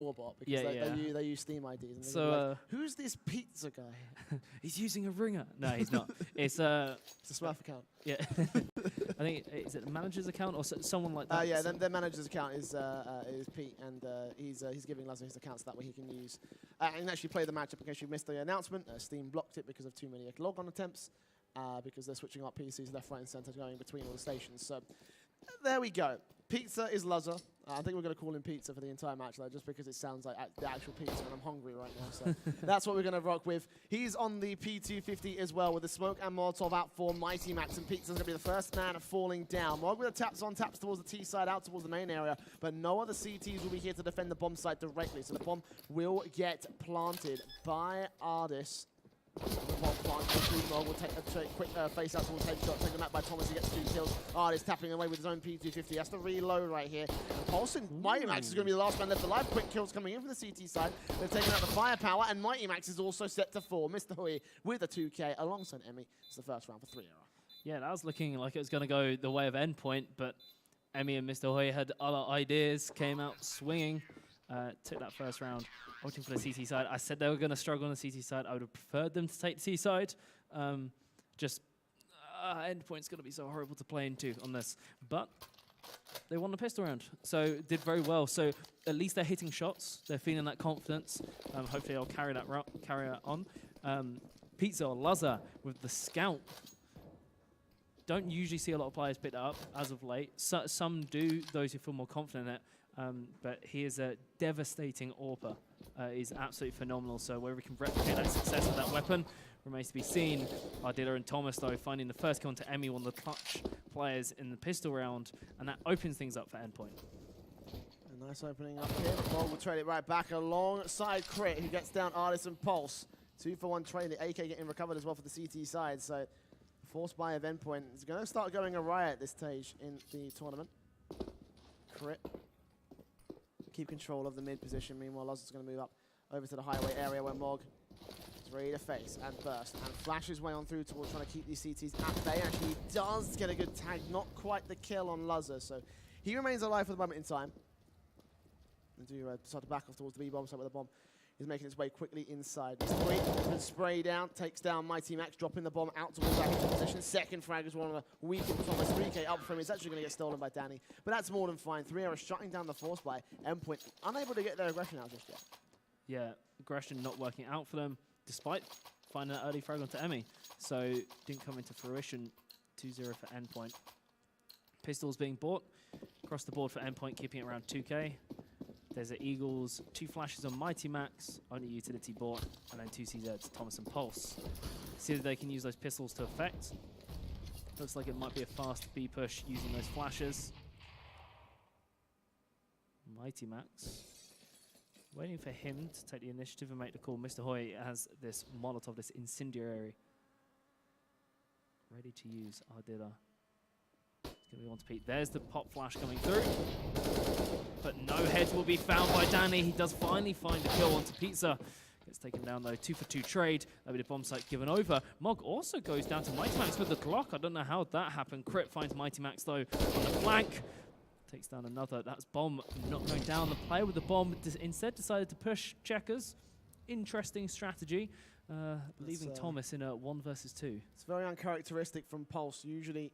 bot because they use Steam IDs. And So like, who's this pizza guy? He's using a ringer. No, he's not. It's It's a Smurf account. yeah. I think is it the manager's account or someone like that. Yeah, their manager's account is Pete, and he's giving Lazar his account so that way he can use and actually play the matchup. In case you missed the announcement, Steam blocked it because of too many log-on attempts because they're switching up PCs left, right, and center, going between all the stations. So there we go. Pizza is Lazar. I think we're going to call him Pizza for the entire match, though, just because it sounds like the actual pizza, and I'm hungry right now. So that's what we're going to rock with. He's on the P250 as well, with the smoke and Molotov out for Mighty Max, and Pizza's going to be the first man falling down. Mog with the taps towards the T side, out towards the main area, but no other CTs will be here to defend the bomb site directly, so the bomb will get planted by Ardis. The bomb planted. Mog will take a quick face out towards headshot, taken out by Thomas. He gets 2 kills. Ardis tapping away with his own P250. He has to reload right here. And Paulson, Mighty Max is going to be the last man left alive. Quick kills coming in from the CT side. They've taken out the firepower, and Mighty Max is also set to fall. Mr. Hui with a 2K alongside Emmy. It's the first round for 3era. Yeah, that was looking like it was going to go the way of Endpoint, but Emmy and Mr. Hui had other ideas, came out swinging, took that first round, opting for the CT side. I said they were going to struggle on the CT side. I would have preferred them to take the C side. Endpoint's going to be so horrible to play into on this. But they won the pistol round, so did very well. So at least they're hitting shots. They're feeling that confidence. Hopefully they'll carry that on. Pizza or Lazar with the scout. Don't usually see a lot of players pick that up as of late. Some do, those who feel more confident in it. But he is a devastating AWPer. He's absolutely phenomenal. So whether we can replicate that success with that weapon remains to be seen. Ardilla and Thomas, though, finding the first kill onto Emmy, one of the clutch players in the pistol round, and that opens things up for Endpoint. A nice opening up here. The ball will trade it right back alongside Crit, who gets down Ardis and Pulse. 2-for-1 trade. The AK getting recovered as well for the CT side. So forced buy of Endpoint is going to start going awry at this stage in the tournament. Crit. Keep control of the mid position. Meanwhile, Lazar's going to move up over to the highway area where Mog is ready to face and burst and flash his way on through towards trying to keep these CTs at bay. Actually, he does get a good tag, not quite the kill on Lazar, so he remains alive for the moment in time. And do decide to back off towards the B-bomb site where the bomb is making its way quickly inside. Good spray down, takes down Mighty Max, dropping the bomb out towards that position. Second frag is one of the weakened Thomas. 3K up from him. It's actually going to get stolen by Danny, but that's more than fine. 3era shutting down the force by Endpoint, unable to get their aggression out just yet. Yeah, aggression not working out for them, despite finding that early frag onto Emmy. So didn't come into fruition. 2-0 for Endpoint. Pistols being bought across the board for Endpoint, keeping it around 2K. There's the Eagles, 2 flashes on Mighty Max, only utility bought, and then 2 CZs, Thomas and Pulse. See if they can use those pistols to effect. Looks like it might be a fast B push using those flashes. Mighty Max. Waiting for him to take the initiative and make the call. Mr. Hui has this Molotov, this incendiary. Ready to use Ardilla. It's going to be on to Pete. There's the pop flash coming through. But no heads will be found by Danny. He does finally find a kill onto Pizza. Gets taken down though. 2-for-2 trade. That'll be the bomb site given over. Mog also goes down to Mighty Max with the Glock. I don't know how that happened. Crit finds Mighty Max though on the flank. Takes down another. That's bomb not going down. The player with the bomb instead decided to push checkers. Interesting strategy. Leaving Thomas in a 1 versus 2. It's very uncharacteristic from Pulse. Usually,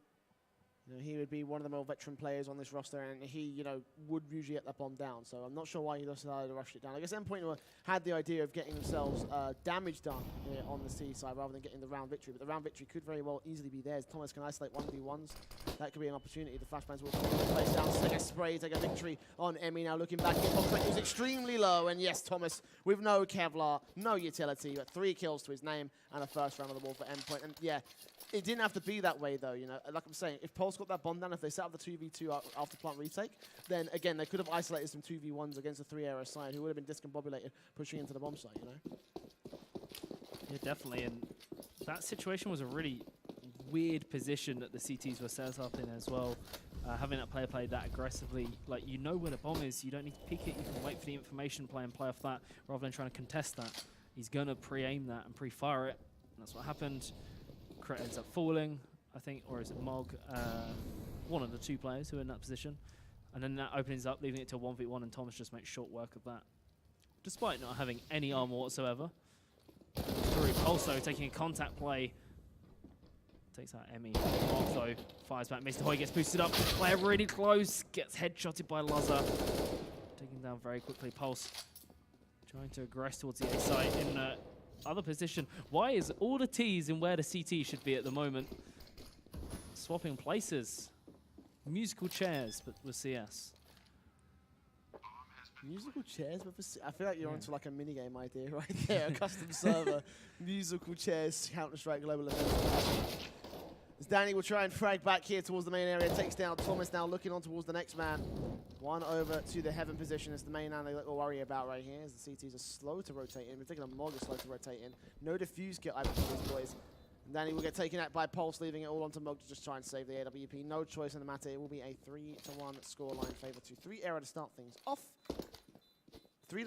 he would be one of the more veteran players on this roster, and he, would usually get that bomb down. So I'm not sure why he decided to rush it down. I guess Endpoint had the idea of getting themselves damage done here on the C side rather than getting the round victory. But the round victory could very well easily be theirs. Thomas can isolate 1v1s. That could be an opportunity. The flashbangs will place down, take a spray, take a victory on Emmy. Now looking back, it was extremely low. And yes, Thomas with no Kevlar, no utility, but 3 kills to his name and a first round of the ball for Endpoint. And yeah, it didn't have to be that way, though. Like I'm saying, if Pulse got that bomb down, if they set up the 2v2 after plant retake, then again they could have isolated some 2v1s against the 3era side, who would have been discombobulated pushing into the bomb site. Yeah, definitely. And that situation was a really weird position that the CTs were set up in as well. Having that player play that aggressively, like where the bomb is, you don't need to peek it. You can wait for the information play and play off that rather than trying to contest that. He's gonna pre-aim that and pre-fire it. And that's what happened. Crit ends up falling, I think, or is it Mog? One of the 2 players who are in that position. And then that opens up, leaving it to 1v1, and Thomas just makes short work of that. despite not having any armor whatsoever. Through Pulso taking a contact play. Takes out Emmy. Also fires back. Mr. Hoy gets boosted up. Player really close. Gets headshotted by Lazar. Taking down very quickly. Pulse trying to aggress towards the A site in other position. Why is all the T's in where the CT should be at the moment? Swapping places. Musical chairs, but with CS. Musical chairs, but I feel like you're onto like a minigame idea right there. A custom server, musical chairs, Counter-Strike Global Events. As Danny will try and frag back here towards the main area, takes down Thomas now looking on towards the next man. One over to the heaven position as the main man they little worry about right here as the CTs are slow to rotate in, in particular Mog is slow to rotate in. No defuse kit either for these boys. And Danny will get taken out by Pulse, leaving it all onto Mog to just try and save the AWP. No choice in the matter. It will be a 3-1 scoreline favour to 3era to start things off.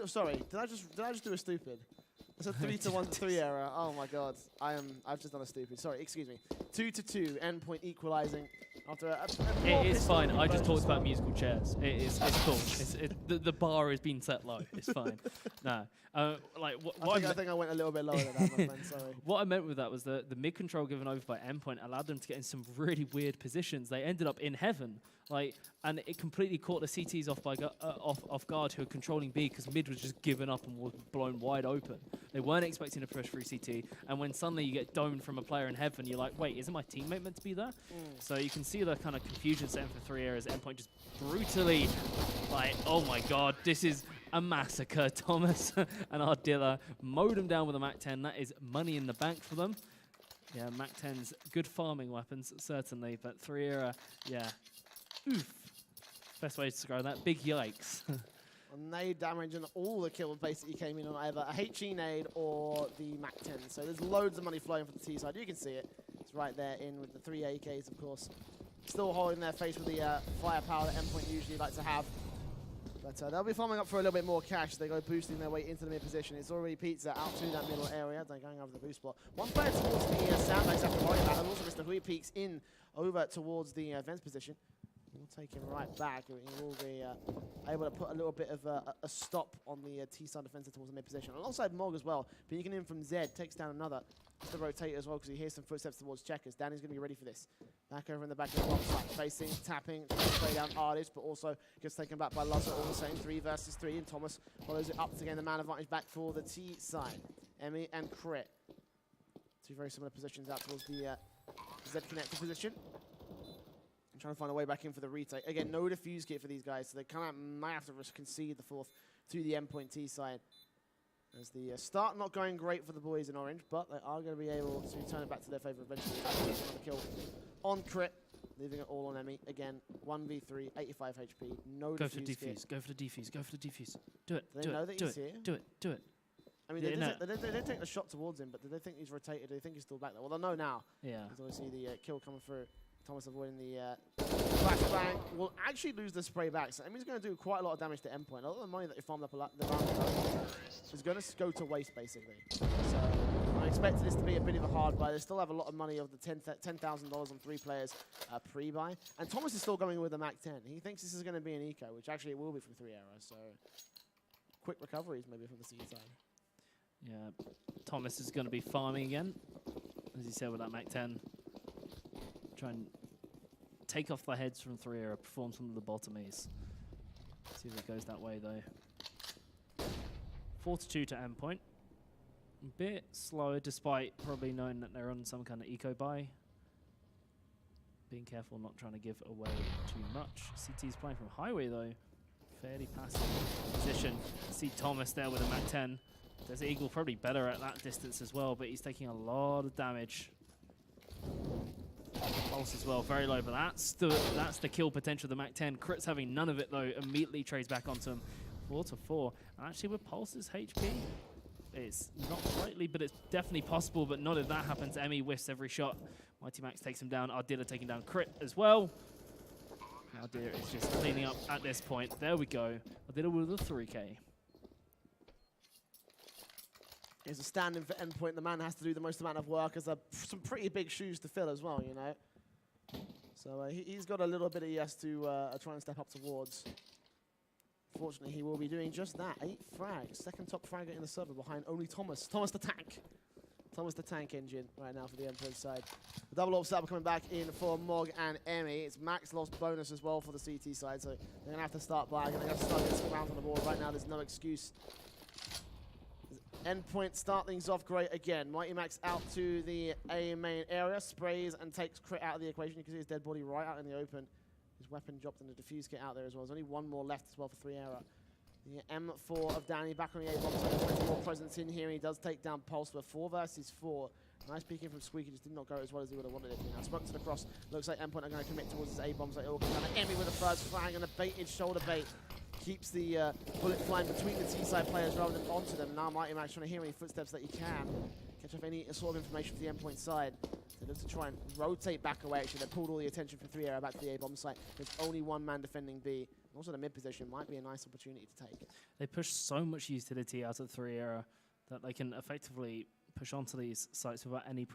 Sorry, did I just do a stupid? I said 3-1 3era. Oh my god, I've just done a stupid. Sorry, excuse me. 2-2, endpoint equalizing after It is fine. I just talked about musical chairs. It's cool. The bar has been set low. It's fine. No, I think I went a little bit lower than that, my friend. Sorry. What I meant with that was the mid control given over by Endpoint allowed them to get in some really weird positions. They ended up in heaven, and it completely caught the CTs off guard who were controlling B because mid was just given up and was blown wide open. They weren't expecting to push through CT, and when suddenly you get domed from a player in heaven, you're like, wait, isn't my teammate meant to be there? So you can see the kind of confusion setting for 3era as Endpoint just brutally, oh my god, this is a massacre. Thomas and Ardilla mowed them down with a MAC-10. That is money in the bank for them. Yeah, MAC-10's good farming weapons, certainly, but 3era, yeah, oof. Best way to describe that, big yikes. Nade damage and all the kills basically came in on either a HE nade or the MAC-10. So there's loads of money flowing from the T side. You can see it. It's right there in with the 3 AKs, of course. Still holding their face with the firepower that Endpoint usually like to have. But they'll be farming up for a little bit more cash. They go boosting their way into the mid position. It's already Pizza out to that middle area. They're going over the boost spot. One player towards the sandbags have to worry about. And also Mr. Hui peeks in over towards the vents position. We'll take him right back. He will be able to put a little bit of a stop on the T-side defensive towards the mid position. Alongside Mog as well, peeking in from Zed, takes down another. Just to rotate as well because he hears some footsteps towards Checkers. Danny's going to be ready for this. Back over in the back of the bomb site. Facing, tapping, trying to play down Artist, but also gets taken back by Lazar all the same. 3 versus 3, and Thomas follows it up to gain the man advantage back for the T side. Emmy and Crit. Two very similar positions out towards the Z connector position. Trying to find a way back in for the retake. Again, no defuse kit for these guys, so they kind of might have to concede the fourth to the Endpoint T side. As the start not going great for the boys in orange, but they are going to be able to turn it back to their favour eventually. Another kill on Crit, leaving it all on Emmy. Again, 1v3, 85 HP, no go for the defuse defuse, kit. go for the defuse, go for the defuse. Do it, Do they do know it, that do he's it, here? do it, do it. I mean, Yeah, they don't take the shot towards him, but do they think he's rotated? Do they think he's still back there? Well, they'll know now. Yeah. Because obviously the kill coming through. Thomas avoiding the flashbang. Will actually lose the spray back. So Emmy's going to do quite a lot of damage to Endpoint. A lot of the money that he farmed up is going to go to waste, basically. So I expected this to be a bit of a hard buy. They still have a lot of money of the $10,000 on 3 players pre-buy. And Thomas is still going with the MAC-10. He thinks this is going to be an eco, which actually it will be from 3era. So quick recoveries maybe from the C side. Yeah, Thomas is going to be farming again, as he said with that MAC-10. Try and take off the heads from 3era, perform some of the bottomies. See if it goes that way though. 4-2 to Endpoint. A bit slower despite probably knowing that they're on some kind of eco buy. Being careful not trying to give away too much. CT's playing from highway though. Fairly passive position. See Thomas there with a MAC-10. There's Eagle probably better at that distance as well, but he's taking a lot of damage. Pulse as well, very low, but that's the kill potential of the MAC-10. Crit's having none of it though, immediately trades back onto him. 4-4. And actually with Pulse's HP, it's not likely, but it's definitely possible, but not if that happens. Emmy whiffs every shot. Mighty Max takes him down. Ardilla taking down Crit as well. Ardilla is just cleaning up at this point. There we go. Ardilla with a 3K. Here's a stand-in for Endpoint. The man has to do the most amount of work as some pretty big shoes to fill as well, you know. So he's got a little bit he has to try and step up towards. Fortunately, he will be doing just that. 8 frags. Second top fragger in the server behind only Thomas. Thomas the tank. Thomas the tank engine right now for the Endpoint side. The double AWP setup coming back in for Mog and Emmy. It's max loss bonus as well for the CT side, so they're going to have to start blagging. They're going to start getting some rounds on the board. Right now, there's no excuse. Endpoint start things off great again. Mighty Max out to the A main area, sprays and takes Crit out of the equation. You can see his dead body right out in the open. His weapon dropped and the defuse kit out there as well. There's only one more left as well for 3era. The M4 of Danny back on the A-bomb side. 20 more presence in here. He does take down Pulse with 4 versus 4. Nice peeking from Squeaky, just did not go as well as he would have wanted it to. Now smoke to the cross. Looks like Endpoint are going to commit towards his A-bomb site. It will come down to Emmy with the first flag and a baited shoulder bait. Keeps the bullet flying between the T-side players rather than onto them. Now Mighty Max trying to hear any footsteps that he can. Catch off any sort of information for the Endpoint side. They look to try and rotate back away. Actually, they pulled all the attention from 3era back to the A-bomb site. There's only one man defending B. Also, the mid position might be a nice opportunity to take. They push so much utility out of 3era that they can effectively push onto these sites without any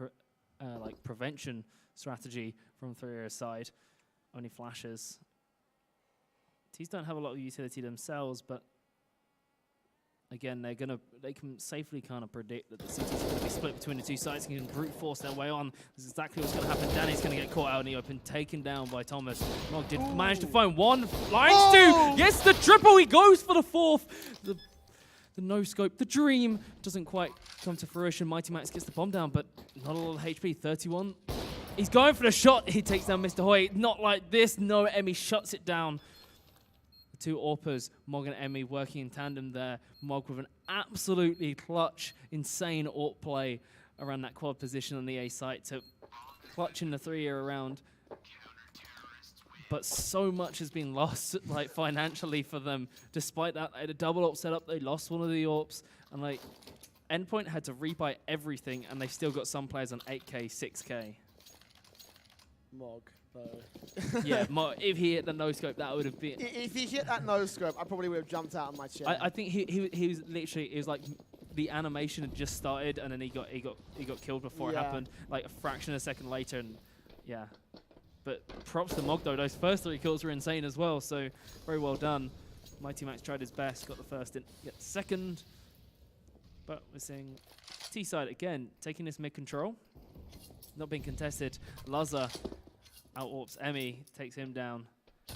prevention strategy from 3era's side. Only flashes. T's don't have a lot of utility themselves, but again, they can safely kind of predict that the city's going to be split between the two sides and can brute force their way on. This is exactly what's going to happen. Danny's going to get caught out in the open, taken down by Thomas. Mog did manage to find one, lines two. Yes, the triple. He goes for the fourth. The no scope, the dream doesn't quite come to fruition. Mighty Max gets the bomb down, but not a lot of HP. 31. He's going for the shot. He takes down Mr. Hoy. Not like this. No, Emmy shuts it down. Two AWPers, Mog and Emmy working in tandem there. Mog with an absolutely clutch, insane AWP play around that quad position on the A site to clutch in the 3era round. But so much has been lost, like financially for them. Despite that, they had a double AWP setup. They lost one of the AWPs, and like Endpoint had to rebuy everything, and they still got some players on 8K, 6K. Mog. Yeah, if he hit the no-scope, that would have been... If he hit that no-scope, I probably would have jumped out of my chair. I think he was literally... It was like the animation had just started, and then he got killed before it happened, like a fraction of a second later, and yeah. But props to Mog, though. Those first 3 kills were insane as well, so very well done. Mighty Max tried his best, got the first, didn't get the second. But we're seeing T-side again, taking this mid-control. Not being contested. Lazar out-AWPs Emmy, takes him down.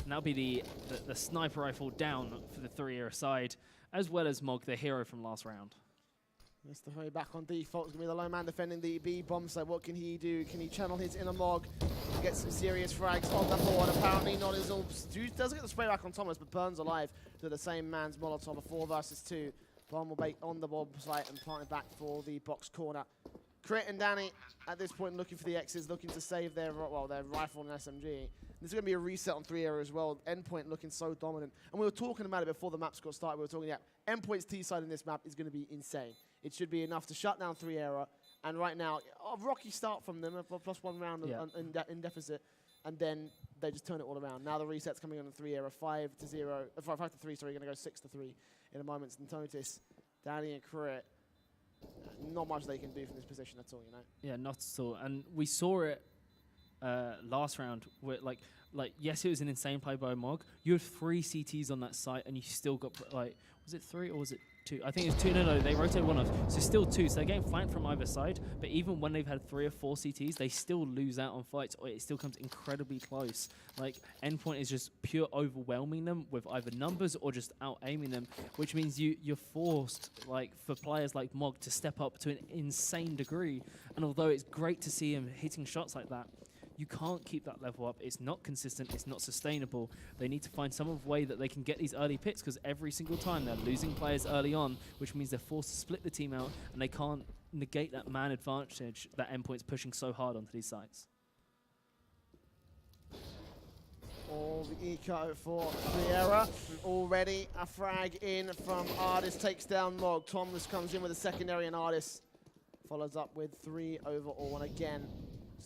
And that'll be the sniper rifle down for the 3era side, as well as Mog, the hero from last round. Mr. Hoy back on default. It's going to be the lone man defending the B bomb site. What can he do? Can he channel his inner Mog? Get some serious frags on the board. Apparently not his AWPs. Does get the spray back on Thomas, but burns alive to the same man's Molotov. A 4 versus 2. Bomb will bait on the bomb site and plant it back for the box corner. Crit and Danny at this point looking for the X's, looking to save their rifle and SMG. This is going to be a reset on 3era as well. Endpoint looking so dominant. And we were talking about it before the maps got started. We were talking, Endpoint's T-side in this map is going to be insane. It should be enough to shut down 3era. And right now, a rocky start from them, a +1 round in deficit. And then they just turn it all around. Now the reset's coming on the 3era, 5 to 3, sorry, going to go 6 to 3 in a moment's notice. Danny and Crit. Not much they can do from this position at all, you know? Yeah, not at all. And we saw it last round where, like, yes, it was an insane play by Mog. You had 3 CTs on that site, and you still got, was it 3 or was it 2? I think it was 2. No, they rotated one off. So still 2. So they're getting flanked from either side. But even when they've had 3 or 4 CTs, they still lose out on fights, or it still comes incredibly close. Like, Endpoint is just pure overwhelming them with either numbers or just out-aiming them, which means you're forced, like, for players like Mog to step up to an insane degree. And although it's great to see him hitting shots like that, you can't keep that level up. It's not consistent. It's not sustainable. They need to find some way that they can get these early picks, because every single time they're losing players early on, which means they're forced to split the team out, and they can't negate that man advantage that Endpoint's pushing so hard onto these sites. All the eco for 3era. Already a frag in from Artis, takes down Mog. Thomas comes in with a secondary, and Artis follows up with 3 overall. And again,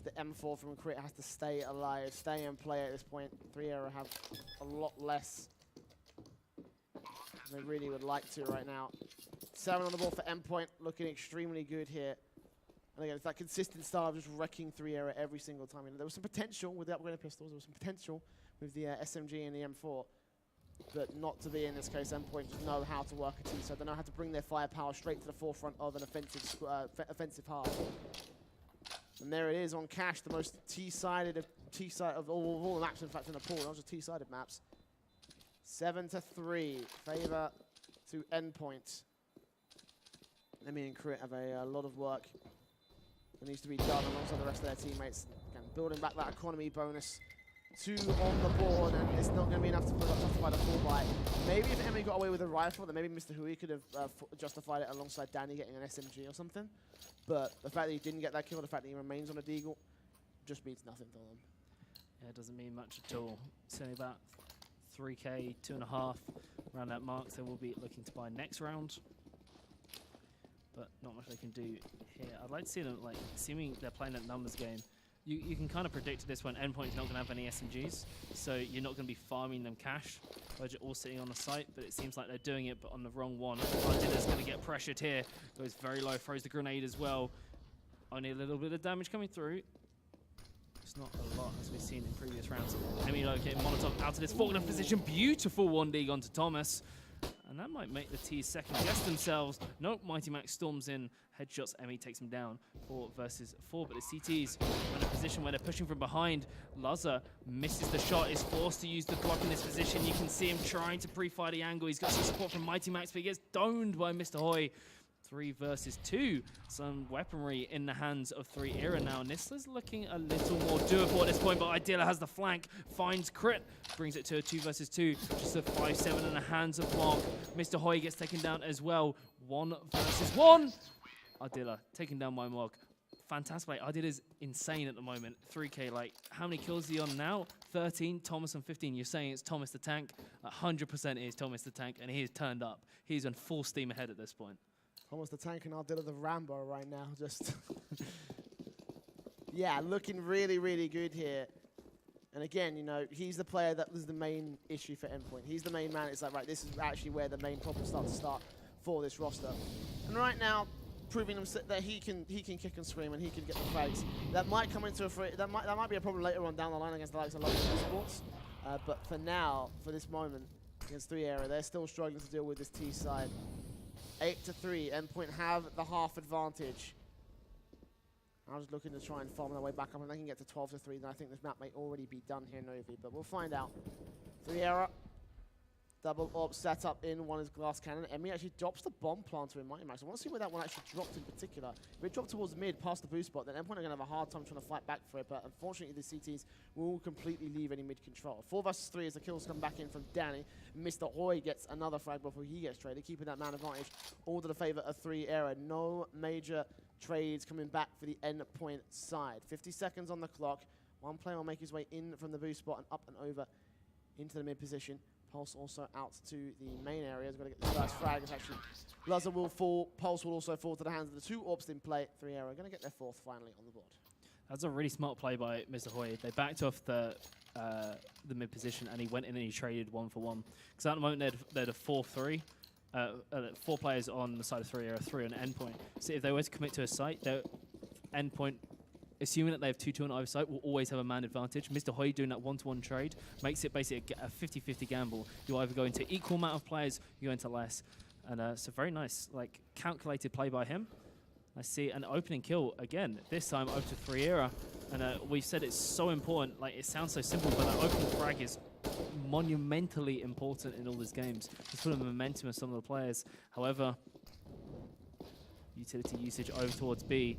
the M4 from Crit has to stay alive, stay in play at this point. 3era have a lot less than they really would like to right now. 7 on the ball for Endpoint, looking extremely good here. And again, it's that consistent style of just wrecking 3era every single time. And there was some potential with the upgraded pistols, there was some potential with the SMG and the M4. but not to be in this case. Endpoint just know how to work a T, so they know how to bring their firepower straight to the forefront of an offensive half. And there it is on Cash, the most T-sided of all the maps, in fact, in the pool, not just T-sided maps. 7-3, favor to Endpoint. Emi and Crit have a lot of work that needs to be done alongside the rest of their teammates. Again, building back that economy bonus. 2 on the board, and it's not going to be enough to justify the full buy. Maybe if Emi got away with a rifle, then maybe Mr. Hui could have justified it alongside Danny getting an SMG or something. But the fact that he didn't get that kill, the fact that he remains on a deagle, just means nothing for them. Yeah, it doesn't mean much at all. It's only about 3K, 2.5 around that mark. So we'll be looking to buy next round. But not much they can do here. I'd like to see them, like, assuming they're playing that numbers game, you can kind of predict at this point Endpoint's not going to have any SMGs, so you're not going to be farming them cash, but you're all sitting on the site, but it seems like they're doing it, but on the wrong one. Ardilla's going to get pressured here, goes very low, throws the grenade as well. Only a little bit of damage coming through. It's not a lot, as we've seen in previous rounds. Emi getting Molotov out of this forward position. Beautiful 1D onto Thomas. And that might make the T's second guess themselves. Nope, Mighty Max storms in, headshots, Emi takes him down, 4 versus 4. But the CTs are in a position where they're pushing from behind. Lazar misses the shot, is forced to use the Glock in this position. You can see him trying to pre-fire the angle. He's got some support from Mighty Max, but he gets domed by Mr. Hoy. 3 versus 2. Some weaponry in the hands of 3era now. And this is looking a little more doable at this point, but Idilla has the flank, finds Crit, brings it to a 2 versus 2. Just a 5-7 in the hands of Mark. Mr. Hoy gets taken down as well. 1 versus 1. Idilla taken down by Mark. Fantastic play. Idilla's insane at the moment. 3K, like, how many kills is he on now? 13, Thomas on 15. You're saying it's Thomas the Tank? 100% it is Thomas the Tank, and he is turned up. He's on full steam ahead at this point. Almost the Tank and Ardilla the Rambo right now, just yeah, looking really, really good here. And again, you know, he's the player that was the main issue for Endpoint. He's the main man. It's like, right, this is actually where the main problems start for this roster. And right now, proving that he can kick and scream and he can get the frags. That might come into that might be a problem later on down the line against the likes of Local Sports. But for now, for this moment against 3era, they're still struggling to deal with this T side. 8-3, Endpoint have the half advantage. I was looking to try and farm their way back up, and they can get to 12-3. Then I think this map may already be done here, Novi, but we'll find out. 3era, double AWP set up in one is glass cannon. Emi actually drops the bomb planter in Mighty Max. I want to see where that one actually dropped in particular. If it dropped towards mid, past the boost spot, then Endpoint are going to have a hard time trying to fight back for it, but unfortunately the CTs will completely leave any mid control. 4 versus 3 as the kills come back in from Danny. Mr. Hoy gets another frag before he gets traded, keeping that man advantage all to the favor of 3era. No major trades coming back for the Endpoint side. 50 seconds on the clock. One player will make his way in from the boost spot and up and over into the mid position. Pulse also out to the main area. He's got to get the first frag. It's actually, Lazar will fall. Pulse will also fall to the hands of the 2 AWPs in play. 3era are going to get their 4th finally on the board. That's a really smart play by Mr. Hoy. They backed off the mid position, and he went in and he traded 1-for-1. Because at the moment they're a 4-3. 4 players on the side of 3era, 3 on Endpoint. So if they were to commit to a site, Endpoint, assuming that they have 2-2 on either side, will always have a man advantage. Mr. Hoy doing that 1-to-1 trade makes it basically a 50-50 gamble. You either go into equal amount of players, you go into less. And so very nice, like, calculated play by him. I see an opening kill again, this time over to 3era. And we've said it's so important, like, it sounds so simple, but that opening frag is monumentally important in all these games. Just put a momentum of some of the players. However, utility usage over towards B.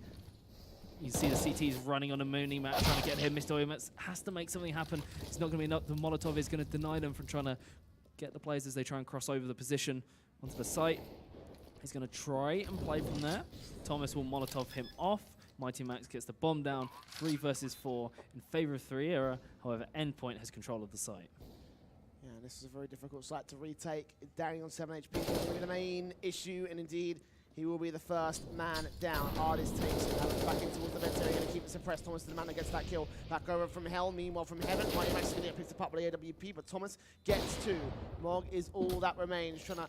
You see the CTs running on a mooning map, trying to get him. Mr. Oyemets has to make something happen. It's not going to be enough. The Molotov is going to deny them from trying to get the players as they try and cross over the position onto the site. He's going to try and play from there. Thomas will Molotov him off. Mighty Max gets the bomb down. 3 versus 4 in favor of 3era. However, Endpoint has control of the site. Yeah, this is a very difficult site to retake. Danny on 7 HP is going to be the main issue, and indeed, he will be the first man down. Artist takes it back in towards the vent area, going to keep it suppressed. Thomas to the man that gets that kill. Back over from Hell. Meanwhile, from Heaven, Mighty Max is going to get picked up by the AWP, but Thomas gets 2. Mog is all that remains, trying to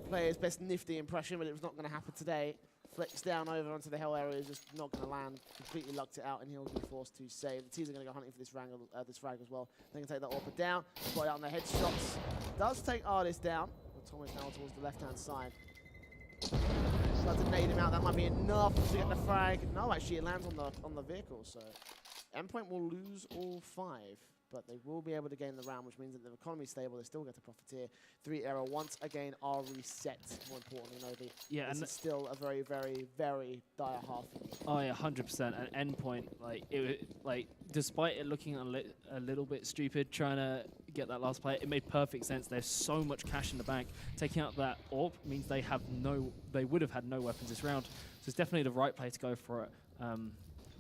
play his best nifty impression, but it was not going to happen today. Flicks down over onto the hell area, just not going to land. Completely lucked it out, and he'll be forced to save. The teams are going to go hunting for this frag as well. They can take that AWP down, spot out on the headshots. Does take Artist down. Thomas now towards the left-hand side. Start to nade him out. That might be enough to get the frag. No, actually, it lands on the vehicle. So Endpoint will lose all 5. But they will be able to gain the round, which means that the economy is stable. They still get to profiteer. 3era once again are reset. More importantly, Novi. Yeah, this and is still a very, very, very dire half. Oh yeah, 100%. An Endpoint, despite it looking a little bit stupid trying to get that last play, it made perfect sense. There's so much cash in the bank. Taking out that AWP means they would have had no weapons this round. So it's definitely the right play to go for it.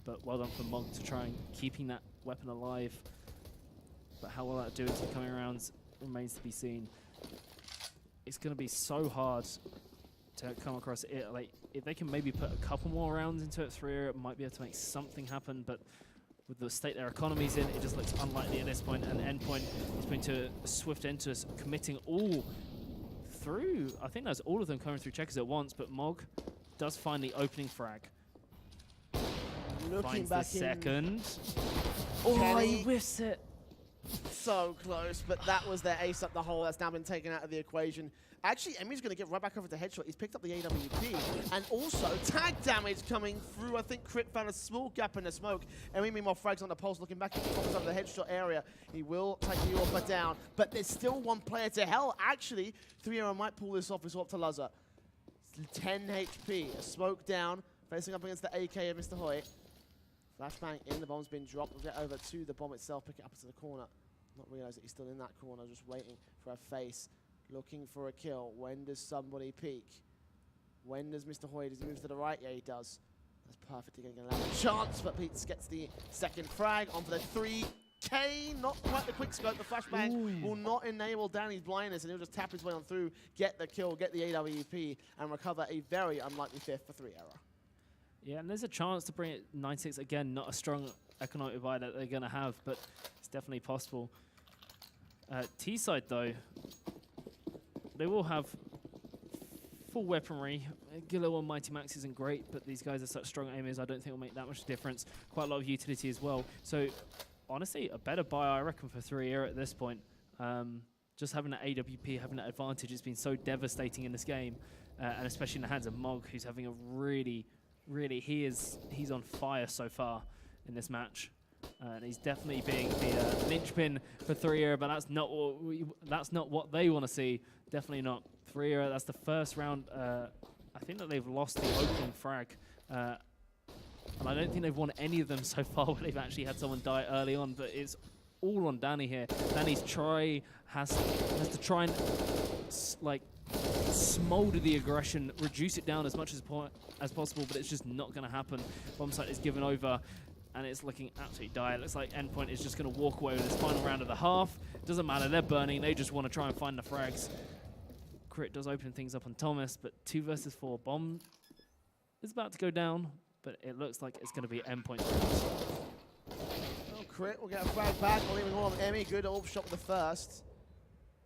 But well done for Mog to try and keeping that weapon alive. But how will that do into the coming rounds remains to be seen. It's going to be so hard to come across it. Like, if they can maybe put a couple more rounds into it, 3era it might be able to make something happen. But with the state their economy's in, it just looks unlikely at this point. And Endpoint is going to swift into us, committing all through. I think that's all of them coming through checkers at once. But Mog does find the opening frag. Looking Finds back the second. Oh, he whiffs it. So close, but that was their ace up the hole. That's now been taken out of the equation. Actually, Emmy's going to get right back over to headshot. He's picked up the AWP. And also, tag damage coming through. I think Crit found a small gap in the smoke. Emmy, meanwhile, frags on the pulse, looking back at the top of the headshot area. He will take the AWP down, but there's still one player to hell. Actually, 3era might pull this off. It's up to Lazar. 10 HP, a smoke down, facing up against the AK of Mr. Hoyt. Flashbang in, the bomb's been dropped. We'll get over to the bomb itself, pick it up into the corner. Not realize that he's still in that corner, just waiting for a face, looking for a kill. When does somebody peek? When does Mr. Hoyt, does he move to the right? Yeah, he does. That's perfect, he's going to have a chance, but Pete gets the second frag onto the 3K. Not quite the quick scope, the flashbang will not enable Danny's blindness, and he'll just tap his way on through, get the kill, get the AWP, and recover a very unlikely 5th for 3era. Yeah, and there's a chance to bring it 9-6 again. Not a strong economic divide that they're going to have, but it's definitely possible. T-side, though, they will have full weaponry. Gillo on Mighty Max isn't great, but these guys are such strong aimers, I don't think it'll make that much difference. Quite a lot of utility as well. So, honestly, a better buy, I reckon, for 3era at this point. Just having that AWP, having that advantage, has been so devastating in this game, and especially in the hands of Mog, who's having a really, he's on fire so far in this match, and he's definitely being the linchpin for 3era. But that's not what they want to see. Definitely not 3era. That's the first round. I think that they've lost the opening frag, and I don't think they've won any of them so far where they've actually had someone die early on. But it's all on Danny here. Danny's has to try and smolder the aggression, reduce it down as much as possible, but it's just not going to happen. Bomb site is given over, and it's looking absolutely dire. It looks like Endpoint is just going to walk away with this final round of the half. Doesn't matter, they're burning. They just want to try and find the frags. Crit does open things up on Thomas, but 2 versus 4. Bomb is about to go down, but it looks like it's going to be Endpoint. Well, Crit will get a frag back, leaving all of Emmy. Good AWP shot with the first.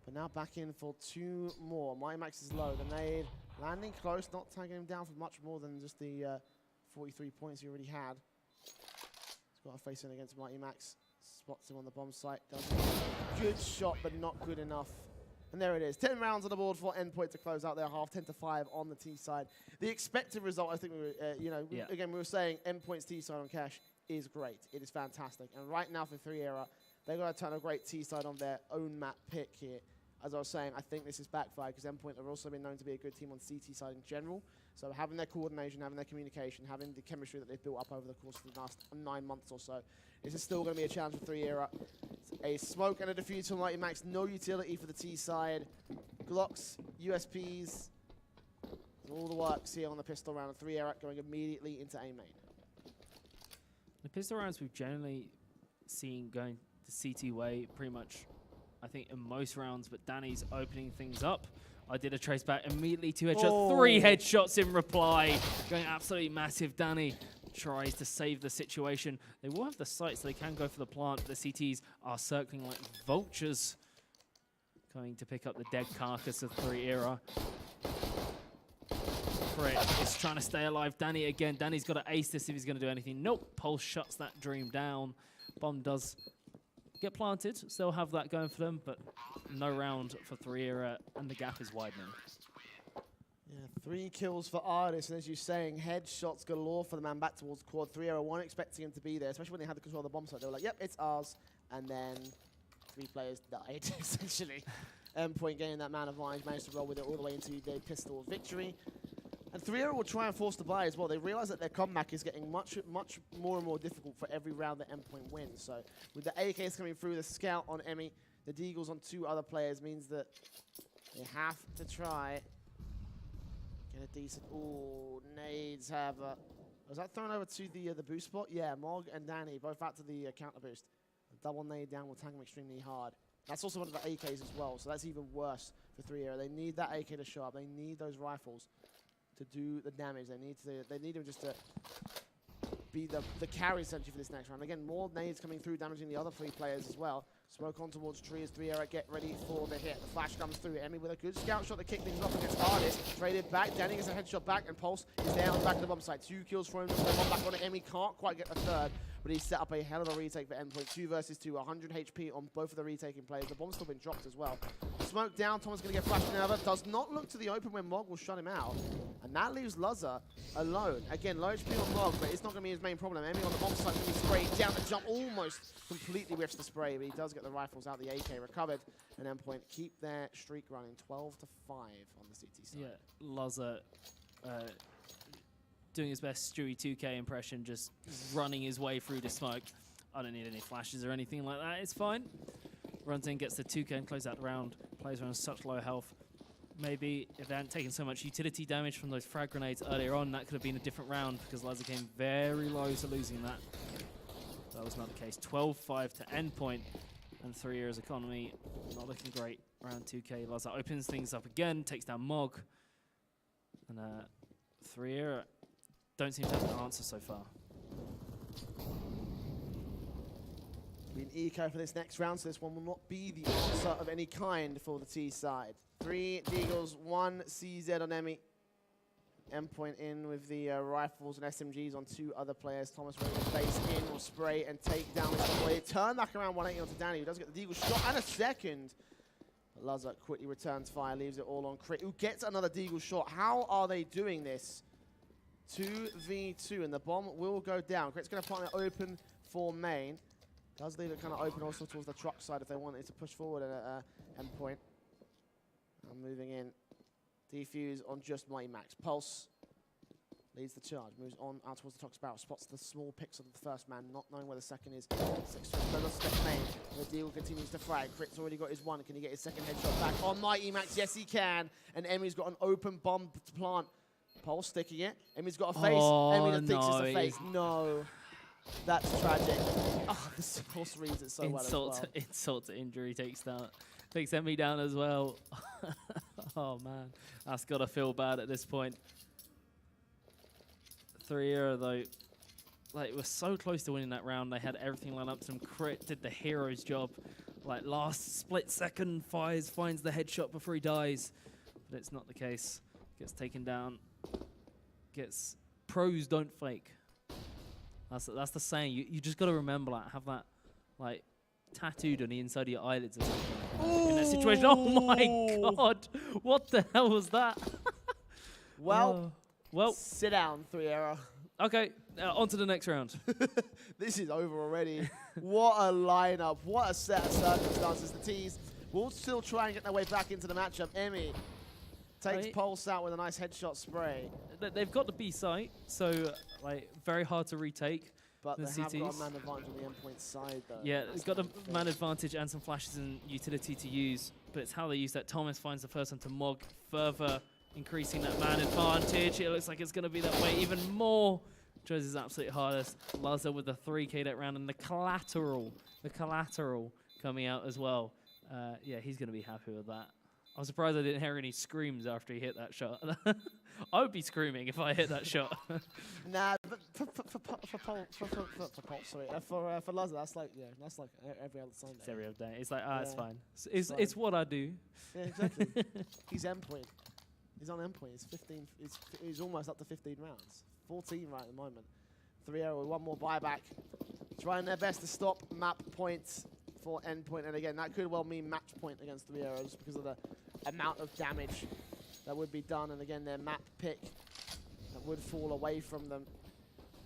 But now back in for 2 more. Mighty Max is low. The nade landing close, not tagging him down for much more than just the 43 points he already had. He's got a face in against Mighty Max. Spots him on the bomb site. Does a good shot, but not good enough. And there it is. 10 rounds on the board for Endpoint to close out their half. 10-5 on the T side. The expected result, I think, we were, again, we were saying Endpoint's T side on cash is great. It is fantastic. And right now for 3era, they've got a ton of great T side on their own map pick here. As I was saying, I think this is backfired because Endpoint have also been known to be a good team on CT side in general. So having their coordination, having their communication, having the chemistry that they've built up over the course of the last 9 months or so, this is still going to be a challenge for 3era. A smoke and a defuse from Mighty Max. No utility for the T side. Glocks, USPs, all the works here on the pistol round of 3era going immediately into A main. The pistol rounds we've generally seen going the CT way pretty much, I think, in most rounds, but Danny's opening things up. I did a trace back immediately, 2 headshots, 3 headshots in reply, going absolutely massive. Danny tries to save the situation. They will have the sight, so they can go for the plant. The CTs are circling like vultures, going to pick up the dead carcass of 3era. Crit is trying to stay alive. Danny again. Danny's got to ace this if he's going to do anything. Nope. Pulse shuts that dream down. Bomb does get planted. Still have that going for them, but no round for 3era, and the gap is widening. Yeah, 3 kills for Artis, and as you're saying, headshots galore for the man back towards quad. 3era weren't expecting him to be there, especially when they had the control of the bomb site. They were like, yep, it's ours. And then 3 players died, essentially. Endpoint getting that man advantage, managed to roll with it all the way into the pistol victory. And 3era will try and force the buy as well. They realize that their comeback is getting much more and more difficult for every round that Endpoint wins. So with the AKs coming through, the scout on Emmy, the Deagles on 2 other players means that they have to try get a decent. Ooh, nades have. Was that thrown over to the boost spot? Yeah, Mog and Danny both out to the counter boost. A double nade down will tang them extremely hard. That's also one of the AKs as well, so that's even worse for 3era. They need that AK to show up. They need those rifles to do the damage. They need them just to be the carry essentially for this next round. Again, more nades coming through, damaging the other 3 players as well. Smoke on towards tree as 3era get ready for the hit. The flash comes through. Emmy with a good scout shot to kick things off against Artis. Traded back. Danny gets a headshot back, and Pulse is there on the back of the bomb site. 2 kills for him. One back on it. Emmy can't quite get the third, but he's set up a hell of a retake for Endpoint. 2 versus 2, 100 HP on both of the retaking players. The bomb's still been dropped as well. Smoke down. Thomas going to get flashed over. Does not look to the open when Mog will shut him out. And that leaves Luzza alone. Again, low HP on Mog, but it's not going to be his main problem. Emmy on the bomb site going to be sprayed down the jump. Almost completely whiffs the spray, but he does get the rifles out. The AK recovered. And Endpoint keep their streak running 12-5 on the CT side. Yeah, Luzza doing his best Stewie 2K impression, just running his way through the smoke. I don't need any flashes or anything like that. It's fine. Runs in, gets the 2K and closes out the round. Players are on such low health. Maybe if they hadn't taken so much utility damage from those frag grenades earlier on, that could have been a different round because Luzza came very low to losing that. That was not the case. 12-5 to Endpoint, and 3era's economy not looking great. Round 2K, Luzza opens things up again, takes down Mog, and 3era don't seem to have an answer so far. Been eco for this next round, so this one will not be the answer of any kind for the T side. 3 Deagles, 1 CZ on Emmy. Endpoint in with the rifles and SMGs on 2 other players. Thomas ready to face in, will spray and take down this play. Turn back around 180 onto Danny, who does get the Deagle shot and a second. But Luzza quickly returns fire, leaves it all on Crit, who gets another Deagle shot. How are they doing this? 2v2, and the bomb will go down. Crit's going to plant it open for main. Does leave it kind of open also towards the truck side if they want it to push forward at Endpoint. I'm moving in. Defuse on just Mighty Max. Pulse leads the charge, moves on out towards the Tox barrel, spots the small picks of the first man, not knowing where the second is. 6 step main. The deal continues to frag. Crit's already got his 1. Can he get his second headshot back on Mighty Max? Yes, he can. And Emmy's got an open bomb to plant. Pulse sticking it. Emmy's got a face. Emmy that thinks it's a face. No. That's tragic. Oh, the Pulse reads it so well as well. Insult to injury takes Emmy down as well. Oh man, that's gotta feel bad at this point. 3era though, like we're so close to winning that round. They had everything lined up to them. Crit did the hero's job. Like last split second, finds the headshot before he dies, but it's not the case. Gets taken down. Pros don't fake. That's the saying. You just gotta remember that. Have that like tattooed on the inside of your eyelids or something. In that situation. Oh my god! What the hell was that? Well, well, sit down, 3era. Okay, on to the next round. This is over already. What a lineup! What a set of circumstances. The T's will still try and get their way back into the matchup. Emmy takes Pulse out with a nice headshot spray. They've got the B site, so like very hard to retake. But they have got a man advantage on the Endpoint side, though. Yeah, it's got a man advantage and some flashes and utility to use, but it's how they use that. Thomas finds the first one to Mog, further increasing that man advantage. It looks like it's going to be that way even more. Tries his absolute hardest. Luzza with the 3K that round, and the collateral coming out as well. Yeah, he's going to be happy with that. I'm surprised I didn't hear any screams after he hit that shot. I would be screaming if I hit that shot. Nah, but for Luzza, that's like every other Sunday. It's every other day. It's like, it's fine. It's what I do. Yeah, exactly. He's Endpoint. He's on Endpoint. He's 15. He's almost up to 15 rounds. 14 right at the moment. 3era with one more buyback. Trying their best to stop map points for Endpoint. And again, that could well mean match point against 3era just because of the amount of damage that would be done. And again, their map pick that would fall away from them.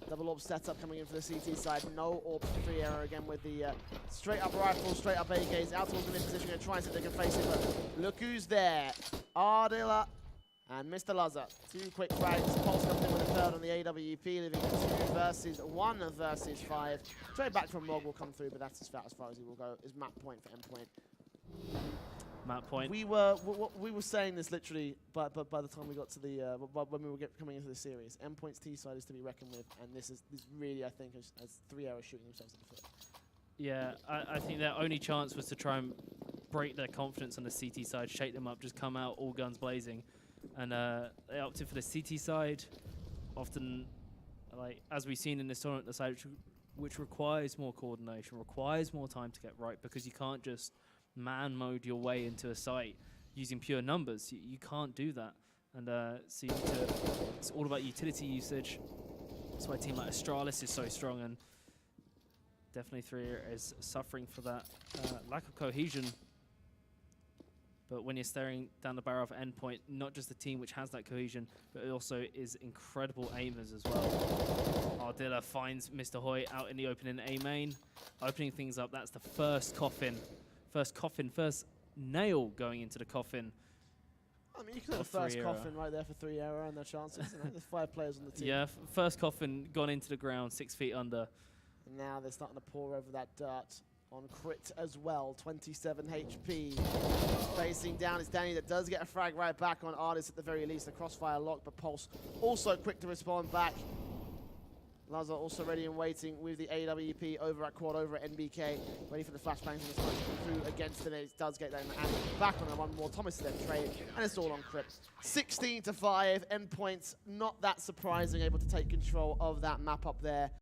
Double orb setup coming in for the CT side. No orb for 3era again with the straight up rifles, straight up AKs. Out towards the mid position, going to try and see if they can face it. But look who's there. Ardilla and Mr. Lazar. 2 quick frags. Pulse comes in with a third on the AWP, leaving 2 versus 1 versus 5. Straight back from Mog will come through, but that's as far as he will go. Is map point for Endpoint. Map point. We were saying this literally, but by the time we got to the when we were coming into the series, Endpoint's T side is to be reckoned with, and this really, I think, as 3era shooting themselves in the foot. Yeah, I think their only chance was to try and break their confidence on the CT side, shake them up, just come out all guns blazing, and they opted for the CT side. Often, like as we've seen in this tournament, the side which requires more coordination, requires more time to get right, because you can't just man mode your way into a site using pure numbers. You can't do that, and so you need to, it's all about utility usage. That's why a team like Astralis is so strong, and definitely 3era is suffering for that lack of cohesion. But when you're staring down the barrel of Endpoint, not just the team which has that cohesion, but it also is incredible aimers as well. Ardilla finds Mr. Hoy out in the opening A main, opening things up. That's the first coffin, first nail going into the coffin. I mean, you could have the first coffin right there for 3era and their chances. You know, there's 5 players on the team. Yeah, first coffin gone into the ground, 6 feet under. And now they're starting to pour over that dirt on Crit as well. 27 HP. Facing down, it's Danny that does get a frag right back on Artist at the very least. The crossfire lock, but Pulse also quick to respond back. Lazar also ready and waiting with the AWP over at quad, over at NBK. Ready for the flashbangs and the smoke to come through against it. It does get that and back on one more. Thomas is then trade, and it's all on Crit. 16-5, Endpoints, not that surprising, able to take control of that map up there.